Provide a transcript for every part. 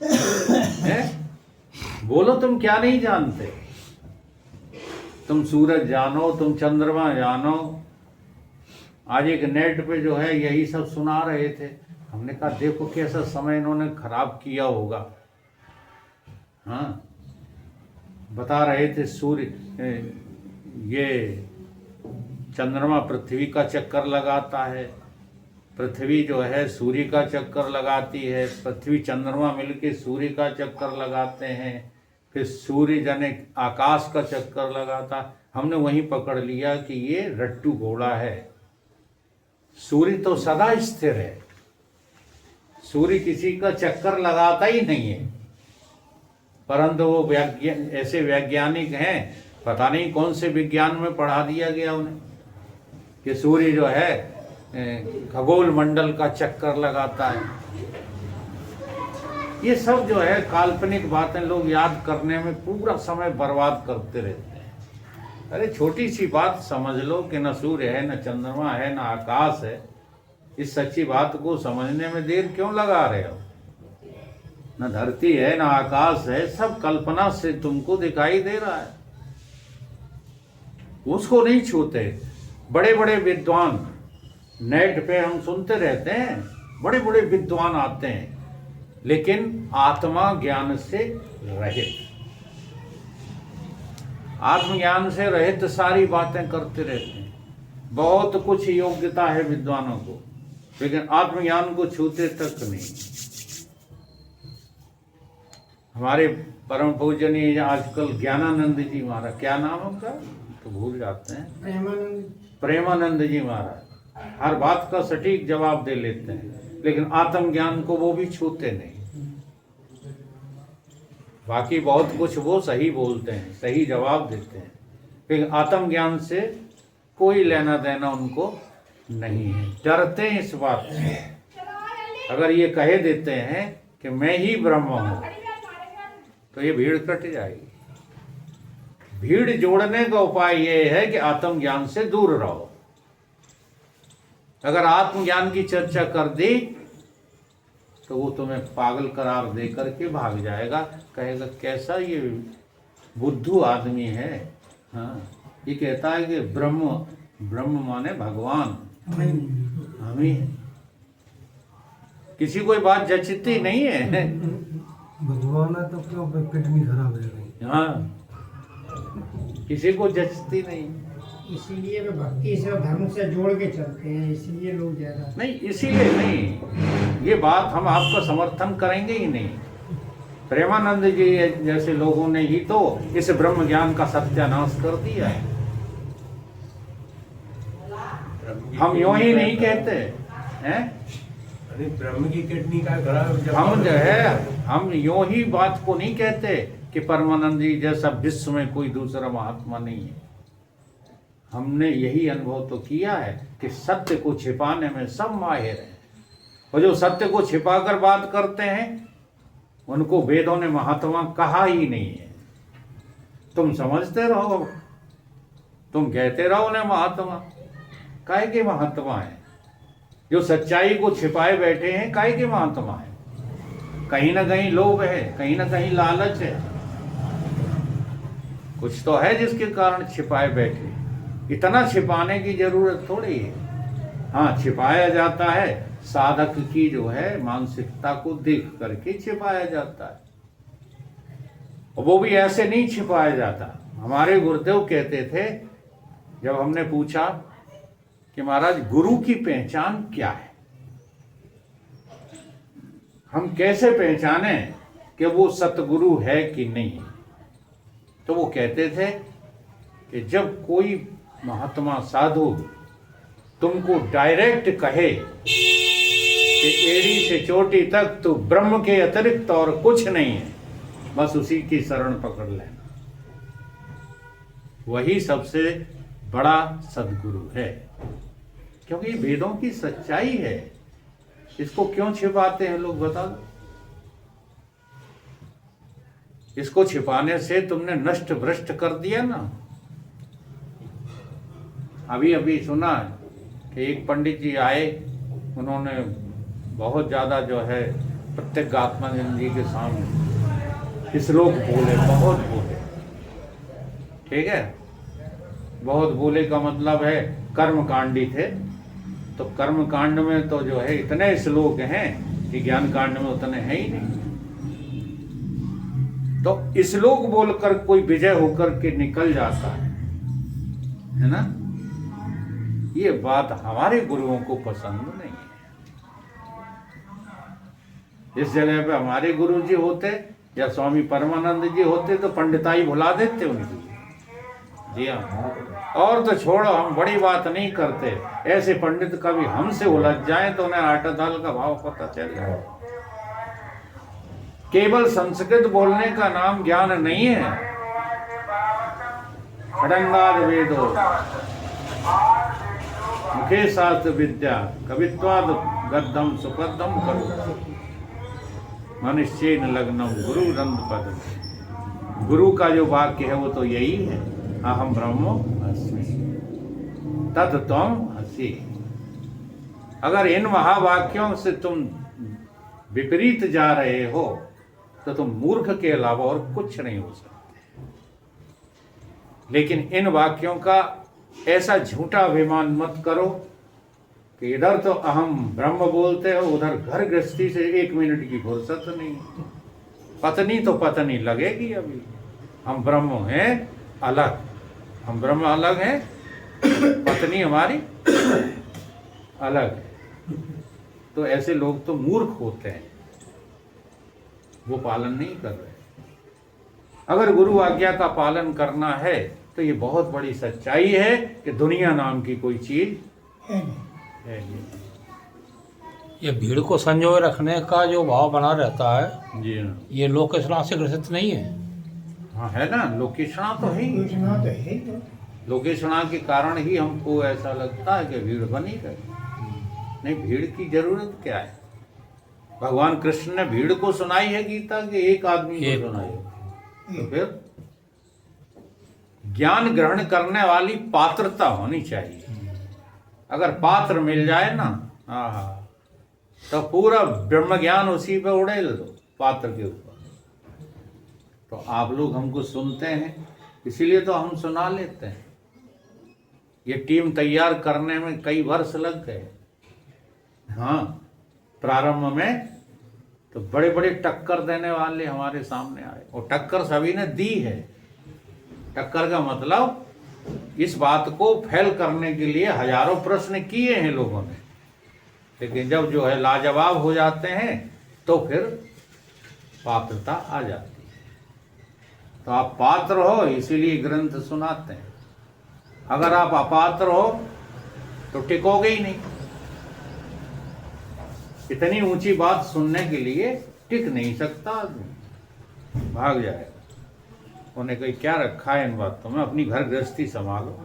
है? बोलो तुम क्या नहीं जानते? तुम सूरज जानो, तुम चंद्रमा जानो। आज एक नेट पे जो है यही सब सुना रहे थे। हमने कहा देखो कैसा समय इन्होंने खराब किया होगा। हाँ, बता रहे थे सूर्य ये चंद्रमा पृथ्वी का चक्कर लगाता है, पृथ्वी जो है सूर्य का चक्कर लगाती है, पृथ्वी चंद्रमा मिलके सूर्य का चक्कर लगाते हैं, फिर सूर्य जने आकाश का चक्कर लगाता। हमने वहीं पकड़ लिया कि ये रट्टू घोड़ा है। सूर्य तो सदा स्थिर है, सूर्य किसी का चक्कर लगाता ही नहीं है। परंतु वो ऐसे वैज्ञानिक हैं, पता नहीं कौन से विज्ञान में पढ़ा दिया गया उन्हें कि सूर्य जो है खगोल मंडल का चक्कर लगाता है। ये सब जो है काल्पनिक बातें लोग याद करने में पूरा समय बर्बाद करते रहते हैं। अरे छोटी सी बात समझ लो कि न सूर्य है, न चंद्रमा है, न आकाश है। इस सच्ची बात को समझने में देर क्यों लगा रहे हो? न धरती है, न आकाश है, सब कल्पना से तुमको दिखाई दे रहा है, उसको नहीं छूते। बड़े बड़े विद्वान नेट पे हम सुनते रहते हैं, बड़े बड़े विद्वान आते हैं, लेकिन आत्मा ज्ञान से रहित, आत्मज्ञान से रहित सारी बातें करते रहते हैं। बहुत कुछ योग्यता है विद्वानों को, लेकिन आत्मज्ञान को छूते तक नहीं। हमारे परम पूजनीय आजकल ज्ञानानंद जी महाराज, क्या नाम उनका तो भूल जाते हैं, प्रेमानंद जी महाराज हर बात का सटीक जवाब दे लेते हैं, लेकिन आत्मज्ञान को वो भी छूते नहीं। बाकी बहुत कुछ वो सही बोलते हैं, सही जवाब देते हैं, लेकिन आत्मज्ञान से कोई लेना देना उनको नहीं है। डरते हैं इस बात से। अगर ये कहे देते हैं कि मैं ही ब्रह्म हूं, तो ये भीड़ कट जाएगी। भीड़ जोड़ने का उपाय ये है कि आत्मज्ञान से दूर रहो। अगर आत्मज्ञान की चर्चा कर दी तो वो तुम्हें पागल करार दे करके भाग जाएगा, कहेगा कैसा ये बुद्धू आदमी है। हाँ, ये कहता है कि ब्रह्म, ब्रह्म माने भगवान, हम ही हैं। किसी कोई बात जचती नहीं है। भगवान है तो क्यों किडनी खराब है गई? हाँ, किसी को जचती नहीं, इसीलिए वे भक्ति से और धर्म से जोड़ के चलते हैं, इसीलिए लोग ज्यादा नहीं, इसीलिए नहीं। ये बात हम आपका समर्थन करेंगे ही नहीं। प्रेमानंद जी जैसे लोगों ने ही तो इस ब्रह्म ज्ञान का सत्यानाश कर दिया है। हम यूं ही नहीं कहते हैं, ब्रह्म की किडनी का खराब, हम जो है हम यूं ही बात को नहीं कहते कि परमानंद जी जैसा विश्व में कोई दूसरा महात्मा नहीं है। हमने यही अनुभव तो किया है कि सत्य को छिपाने में सब माहिर हैं, और जो सत्य को छिपाकर बात करते हैं उनको वेदों ने महात्मा कहा ही नहीं है। तुम समझते रहो, तुम कहते रहो उन्हें महात्मा, काहे के महात्मा है? जो सच्चाई को छिपाए बैठे हैं काहे के महात्मा है? कहीं ना कहीं लोभ है, कहीं ना कहीं लालच है, कुछ तो है जिसके कारण छिपाए बैठे। इतना छिपाने की जरूरत थोड़ी है। हाँ, छिपाया जाता है, साधक की जो है मानसिकता को देख करके छिपाया जाता है, और वो भी ऐसे नहीं छिपाया जाता। हमारे गुरुदेव कहते थे, जब हमने पूछा कि महाराज गुरु की पहचान क्या है, हम कैसे पहचाने कि वो सतगुरु है कि नहीं, तो वो कहते थे कि जब कोई महात्मा साधु तुमको डायरेक्ट कहे कि एड़ी से चोटी तक तो ब्रह्म के अतिरिक्त और कुछ नहीं है, बस उसी की शरण पकड़ लेना, वही सबसे बड़ा सद्गुरु है। क्योंकि वेदों की सच्चाई है, इसको क्यों छिपाते हैं लोग, बता दो। इसको छिपाने से तुमने नष्ट भ्रष्ट कर दिया ना। अभी अभी सुना कि एक पंडित जी आए, उन्होंने बहुत ज़्यादा जो है प्रत्येगात्मानंद जी के सामने श्लोक बोले, बहुत बोले। ठीक है, बहुत बोले का मतलब है कर्मकांडी थे। तो कर्मकांड में तो जो है इतने श्लोक हैं कि ज्ञान कांड में उतने हैं ही नहीं। तो श्लोक बोलकर कोई विजय होकर के निकल जाता है ना। ये बात हमारे गुरुओं को पसंद नहीं है। इस जगह पे हमारे गुरु जी होते या स्वामी परमानंद जी होते तो पंडिताई भुला देते उनकी। जी हाँ, और तो छोड़ो, हम बड़ी बात नहीं करते। ऐसे पंडित कभी हमसे उलझ जाएं तो उन्हें आटा दाल का भाव पता चल जाए। केवल संस्कृत बोलने का नाम ज्ञान नहीं है। खडंगाद वेदो मुखे शास्त्र विद्या कवित्वाद गद्दम सुपद्दम करो मनुष्येन लग्नम गुरु रंध पद। गुरु का जो वाक्य है वो तो यही है, अहम ब्रह्मो अस्मि तत् त्वम असि। अगर इन महावाक्यों से तुम विपरीत जा रहे हो तो तुम मूर्ख के अलावा और कुछ नहीं हो सकते। लेकिन इन वाक्यों का ऐसा झूठा अभिमान मत करो कि इधर तो अहम ब्रह्म बोलते हो, उधर घर गृहस्थी से 1 मिनट की फुर्सत नहीं। पत्नी तो पत्नी लगेगी। अभी हम ब्रह्म हैं अलग, हम ब्रह्म अलग हैं, पत्नी हमारी अलग है। तो ऐसे लोग तो मूर्ख होते हैं, वो पालन नहीं कर रहे। अगर गुरु आज्ञा का पालन करना है तो ये बहुत बड़ी सच्चाई है कि दुनिया नाम की कोई चीज है नहीं। ये भीड़ को संजोए रखने का जो भाव बना रहता है, जी हाँ, ये लोकेशना से ग्रसित नहीं है। हाँ है ना, लोकेशना तो है ही। योजना तो है ही। लोकेशना के कारण ही हमको ऐसा लगता है कि भीड़ बनी रहे। नहीं, भीड़ की जरूरत क्या है? भगवान कृष्ण ने भीड़ को सुनाई है गीता कि एक आदमी को सुनाई है। तो फिर ज्ञान ग्रहण करने वाली पात्रता होनी चाहिए। अगर पात्र मिल जाए ना, हाँ, तो पूरा ब्रह्म ज्ञान उसी पे उड़ेल दो, पात्र के ऊपर। तो आप लोग हमको सुनते हैं, इसीलिए तो हम सुना लेते हैं। ये टीम तैयार करने में कई वर्ष लग गए। हाँ, प्रारंभ में तो बड़े बड़े टक्कर देने वाले हमारे सामने आए, और टक्कर सभी ने दी है। टक्कर का मतलब इस बात को फेल करने के लिए हजारों प्रश्न किए हैं लोगों ने, लेकिन जब जो है लाजवाब हो जाते हैं तो फिर पात्रता आ जाती है। तो आप पात्र हो इसीलिए ग्रंथ सुनाते हैं। अगर आप अपात्र हो तो टिकोगे ही नहीं। इतनी ऊंची बात सुनने के लिए टिक नहीं सकता आदमी, भाग जाएगा। उन्हें कहीं क्या रखा है इन बातों में, अपनी घर गृहस्थी संभालो।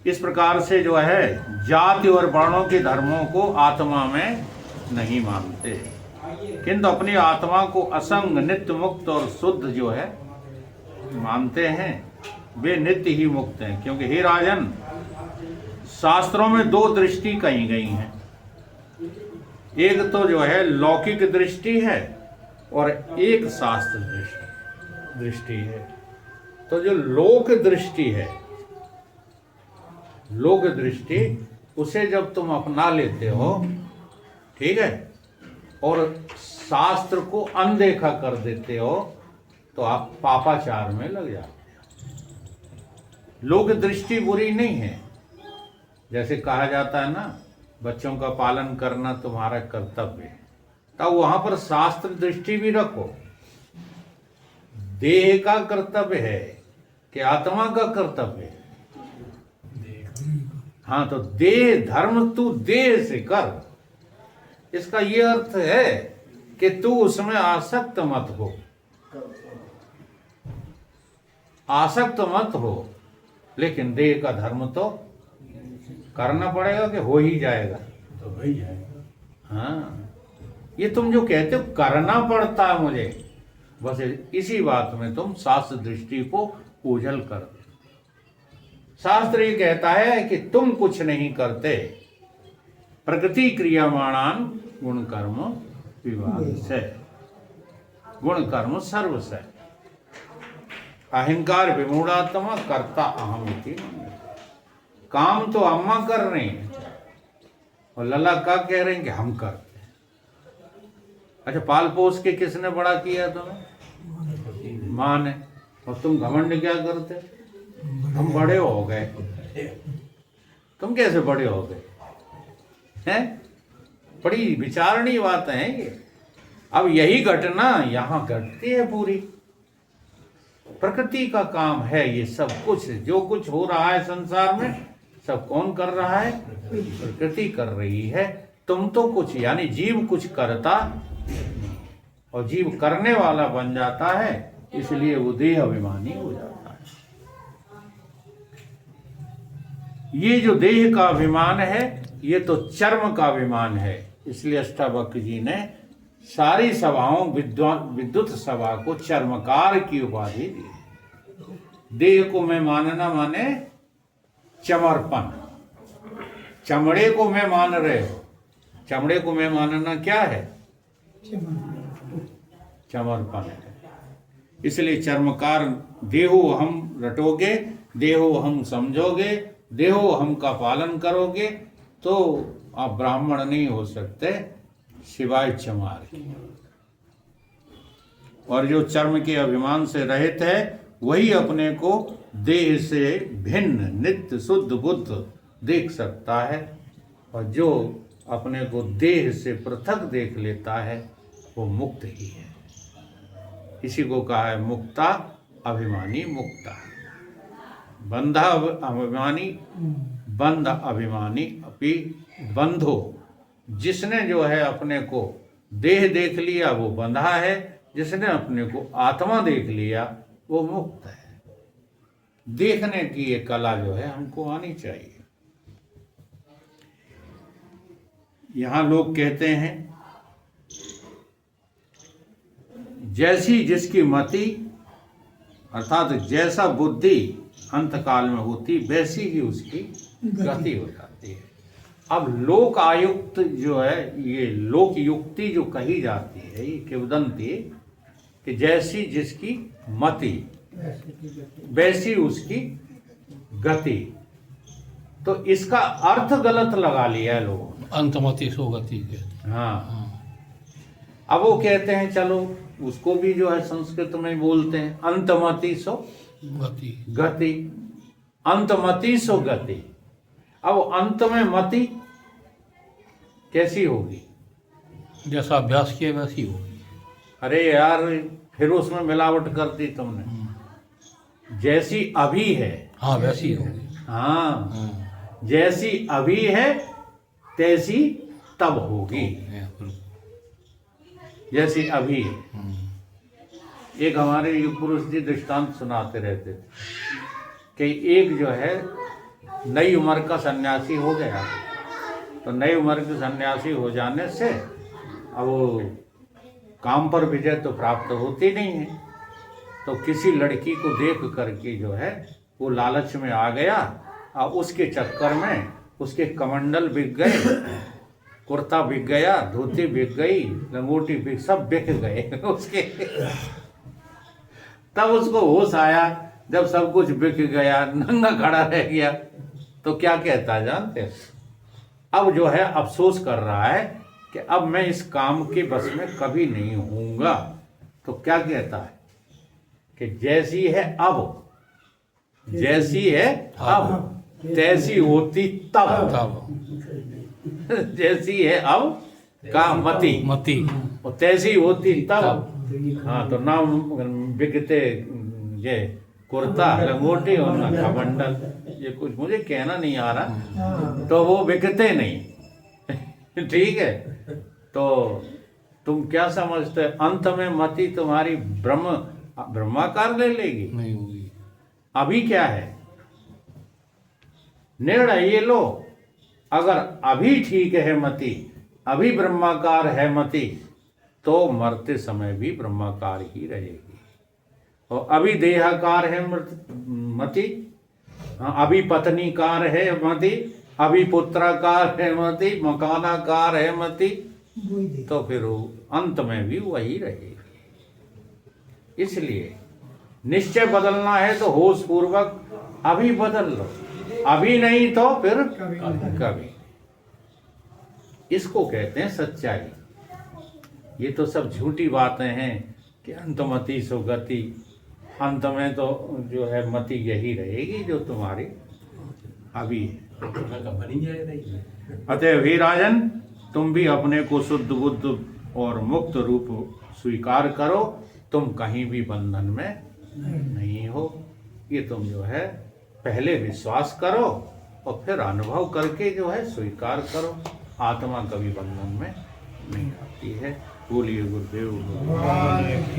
इस प्रकार से जो है जाति और वर्णों के धर्मों को आत्मा में नहीं मानते, किंतु अपनी आत्मा को असंग नित्य मुक्त और शुद्ध जो है मानते हैं। वे नित्य ही मुक्त हैं, क्योंकि हे राजन, शास्त्रों में 2 दृष्टि कही गई हैं। एक तो जो है लौकिक दृष्टि है और एक शास्त्र दृष्टि है। तो जो लोक दृष्टि है, लोक दृष्टि, उसे जब तुम अपना लेते हो, ठीक है, और शास्त्र को अनदेखा कर देते हो तो आप पापाचार में लग जाते हो। लोक दृष्टि बुरी नहीं है। जैसे कहा जाता है ना, बच्चों का पालन करना तुम्हारा कर्तव्य है, तब वहां पर शास्त्र दृष्टि भी रखो। देह का कर्तव्य है कि आत्मा का कर्तव्य है? हाँ, तो देह धर्म तू देह से कर। इसका ये अर्थ है कि तू उसमें आसक्त मत हो, आसक्त मत हो, लेकिन देह का धर्म तो करना पड़ेगा कि हो ही जाएगा। तो भाई जाएगा। हाँ, ये तुम जो कहते हो करना पड़ता है मुझे, बस इसी बात में तुम शास्त्र दृष्टि को ओझल कर दो। शास्त्र ये कहता है कि तुम कुछ नहीं करते, प्रकृति क्रियमाणान गुण कर्म विभाग से, गुण कर्म सर्व से। अहंकार विमूढ़ात्मा कर्ता अहम इति। काम तो अम्मा कर रही है और लला का कह रहे हैं कि हम करते हैं। अच्छा, पाल पोस के किसने बड़ा किया तुम्हें? माँ ने। और तुम घमंड क्या करते? हम बड़े हो गए। तुम कैसे बड़े हो गए हैं? बड़ी विचारणीय बात है ये। अब यही घटना यहाँ घटती है पूरी। प्रकृति का काम है ये सब कुछ, जो कुछ हो रहा है संसार में सब कौन कर रहा है? प्रकृति कर रही है। तुम तो कुछ, यानी जीव कुछ करता और जीव करने वाला बन जाता है, इसलिए वो देह अभिमानी हो जाता है। ये जो देह का अभिमान है ये तो चर्म का अभिमान है। इसलिए अष्टावक्र जी ने सारी सभाओं, विद्युत सभा को चर्मकार की उपाधि दी। देह को मैं मानना माने चमर्पण। चमड़े को मैं मान रहे हो, चमड़े को मैं मानना क्या है? चमर्पण है। इसलिए चर्मकार, देहो हम रटोगे, देहो हम समझोगे, देहो हम का पालन करोगे तो आप ब्राह्मण नहीं हो सकते सिवाय चमार के। और जो चर्म के अभिमान से रहित है वही अपने को देह से भिन्न नित्य शुद्ध बुद्ध देख सकता है, और जो अपने को देह से पृथक देख लेता है वो मुक्त ही है। इसी को कहा है मुक्ता अभिमानी मुक्ता। बंधा अभिमानी बंध अभिमानी अपि बंधो। जिसने जो है अपने को देह देख लिया वो बंधा है, जिसने अपने को आत्मा देख लिया वो मुक्त है। देखने की ये कला जो है हमको आनी चाहिए। यहां लोग कहते हैं जैसी जिसकी मति, अर्थात जैसा बुद्धि अंतकाल में होती वैसी ही उसकी गति हो जाती है। अब लोक आयुक्त जो है, ये लोक युक्ति जो कही जाती है, ये किंवदंती कि जैसी जिसकी मति वैसी उसकी गति, तो इसका अर्थ गलत लगा लिया है लोगों ने। अंतमति सो गति के। हाँ, अब वो कहते हैं चलो उसको भी जो है संस्कृत में बोलते हैं अंतमति सो गति। गति, अंतमति सो गति। अब अंत में मति कैसी होगी? जैसा अभ्यास किया वैसी होगी। अरे यार, फिर उसमें मिलावट कर दी तुमने। जैसी अभी है, हाँ वैसी होगी। हाँ, जैसी अभी है तैसी तब होगी। जैसी अभी है। एक हमारे युग पुरुष जी दृष्टांत सुनाते रहते थे कि एक जो है नई उम्र का सन्यासी हो गया, तो नई उम्र के सन्यासी हो जाने से अब वो काम पर विजय तो प्राप्त होती नहीं है, तो किसी लड़की को देख करके जो है वो लालच में आ गया और उसके चक्कर में उसके कमंडल बिक गए, कुर्ता बिक गया, धोती बिक गई, लंगोटी बिक, सब बिक गए उसके। तब उसको होश आया, जब सब कुछ बिक गया, नंगा खड़ा रह गया, तो क्या कहता है जानते हैं? अब जो है अफसोस कर रहा है कि अब मैं इस काम के बस में कभी नहीं होऊंगा। तो क्या कहता है कि जैसी है अब, जैसी है अब तैसी होती तब। तब जैसी है अब का मति, मति और तैसी होती तब। हाँ, तो ना बिकते ये कुर्ता लंगोटी और ना कमंडल, ये कुछ मुझे कहना नहीं आ रहा, तो वो बिकते नहीं। ठीक है, तो तुम क्या समझते? अंत में मति तुम्हारी ब्रह्माकार ले लेगी? नहीं होगी। अभी क्या है? निर्णय ये लो, अगर अभी ठीक है मति, अभी ब्रह्माकार है मति, तो मरते समय भी ब्रह्माकार ही रहेगी। और अभी देहाकार है मति, हाँ, अभी पत्नीकार है मति, अभी पुत्राकार है मति, मकानाकार है मति, वही देख तो फिर वो अंत में भी वही रहेगी। इसलिए निश्चय बदलना है तो होश पूर्वक अभी बदल लो, अभी नहीं तो फिर कभी नहीं। कभी। इसको कहते हैं सच्चाई। ये तो सब झूठी बातें हैं कि अंतमति सो गति, अंत में तो जो है मति यही रहेगी जो तुम्हारी अभी है। अतः हे राजन, तुम भी अपने को शुद्ध बुद्ध और मुक्त रूप स्वीकार करो। तुम कहीं भी बंधन में नहीं हो। ये तुम जो है पहले विश्वास करो और फिर अनुभव करके जो है स्वीकार करो। आत्मा कभी बंधन में नहीं आती है। बोलिए गुरुदेव भगवान की।